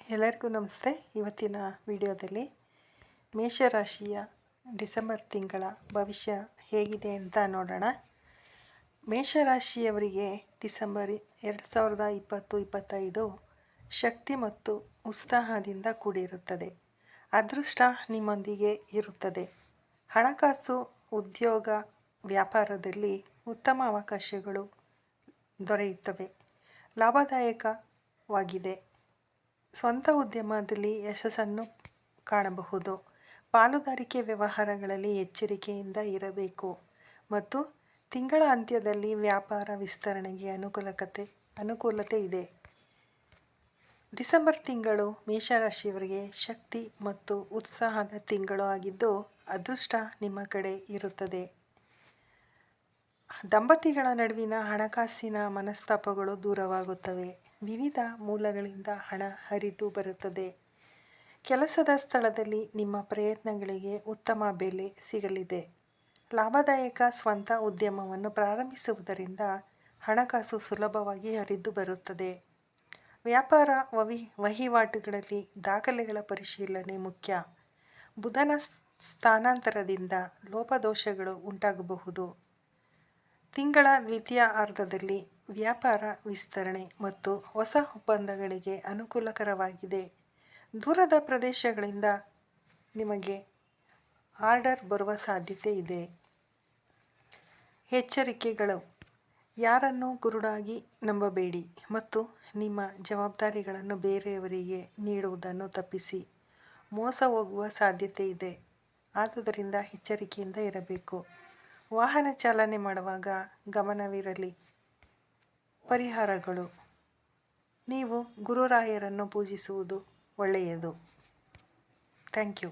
ಎಲ್ಲರಿಗೂ ನಮಸ್ತೆ. ಇವತ್ತಿನ ವಿಡಿಯೋದಲ್ಲಿ ಮೇಷರಾಶಿಯ ಡಿಸೆಂಬರ್ ತಿಂಗಳ ಭವಿಷ್ಯ ಹೇಗಿದೆ ಅಂತ ನೋಡೋಣ. ಮೇಷರಾಶಿಯವರಿಗೆ ಡಿಸೆಂಬರ್ 2020-25 ಶಕ್ತಿ ಮತ್ತು ಉತ್ಸಾಹದಿಂದ ಕೂಡಿರುತ್ತದೆ. ಅದೃಷ್ಟ ನಿಮ್ಮೊಂದಿಗೆ ಇರುತ್ತದೆ. ಹಣಕಾಸು, ಉದ್ಯೋಗ, ವ್ಯಾಪಾರದಲ್ಲಿ ಉತ್ತಮ ಅವಕಾಶಗಳು ದೊರೆಯುತ್ತವೆ. ಲಾಭದಾಯಕವಾಗಿದೆ. ಸ್ವಂತ ಉದ್ಯಮದಲ್ಲಿ ಯಶಸ್ಸನ್ನು ಕಾಣಬಹುದು. ಪಾಲುದಾರಿಕೆ ವ್ಯವಹಾರಗಳಲ್ಲಿ ಎಚ್ಚರಿಕೆಯಿಂದ ಇರಬೇಕು ಮತ್ತು ತಿಂಗಳ ಅಂತ್ಯದಲ್ಲಿ ವ್ಯಾಪಾರ ವಿಸ್ತರಣೆಗೆ ಅನುಕೂಲತೆ ಇದೆ. ಡಿಸೆಂಬರ್ ತಿಂಗಳು ಮೇಷರಾಶಿಯವರಿಗೆ ಶಕ್ತಿ ಮತ್ತು ಉತ್ಸಾಹದ ತಿಂಗಳು ಆಗಿದ್ದು ಅದೃಷ್ಟ ನಿಮ್ಮ ಕಡೆ ಇರುತ್ತದೆ. ದಂಪತಿಗಳ ನಡುವಿನ ಹಣಕಾಸಿನ ಮನಸ್ತಾಪಗಳು ದೂರವಾಗುತ್ತವೆ. ವಿವಿಧ ಮೂಲಗಳಿಂದ ಹಣ ಹರಿದು ಬರುತ್ತದೆ. ಕೆಲಸದ ಸ್ಥಳದಲ್ಲಿ ನಿಮ್ಮ ಪ್ರಯತ್ನಗಳಿಗೆ ಉತ್ತಮ ಬೆಲೆ ಸಿಗಲಿದೆ. ಲಾಭದಾಯಕ ಸ್ವಂತ ಉದ್ಯಮವನ್ನು ಪ್ರಾರಂಭಿಸುವುದರಿಂದ ಹಣಕಾಸು ಸುಲಭವಾಗಿ ಹರಿದು ಬರುತ್ತದೆ. ವ್ಯಾಪಾರ ವಹಿವಾಟುಗಳಲ್ಲಿ ದಾಖಲೆಗಳ ಪರಿಶೀಲನೆ ಮುಖ್ಯ. ಬುಧನ ಸ್ಥಾನಾಂತರದಿಂದ ಲೋಪದೋಷಗಳು ಉಂಟಾಗಬಹುದು. ತಿಂಗಳ ದ್ವಿತೀಯಾರ್ಧದಲ್ಲಿ ವ್ಯಾಪಾರ ವಿಸ್ತರಣೆ ಮತ್ತು ಹೊಸ ಒಪ್ಪಂದಗಳಿಗೆ ಅನುಕೂಲಕರವಾಗಿದೆ. ದೂರದ ಪ್ರದೇಶಗಳಿಂದ ನಿಮಗೆ ಆರ್ಡರ್ ಬರುವ ಸಾಧ್ಯತೆ ಇದೆ. ಎಚ್ಚರಿಕೆಗಳು: ಯಾರನ್ನೂ ಗುರುಡಾಗಿ ನಂಬಬೇಡಿ ಮತ್ತು ನಿಮ್ಮ ಜವಾಬ್ದಾರಿಗಳನ್ನು ಬೇರೆಯವರಿಗೆ ನೀಡುವುದನ್ನು ತಪ್ಪಿಸಿ. ಮೋಸ ಹೋಗುವ ಸಾಧ್ಯತೆ ಇದೆ, ಆದುದರಿಂದ ಎಚ್ಚರಿಕೆಯಿಂದ ಇರಬೇಕು. ವಾಹನ ಚಾಲನೆ ಮಾಡುವಾಗ ಗಮನವಿರಲಿ. ಪರಿಹಾರಗಳು: ನೀವು ಗುರುರಾಯರನ್ನು ಪೂಜಿಸುವುದು ಒಳ್ಳೆಯದು. Thank you.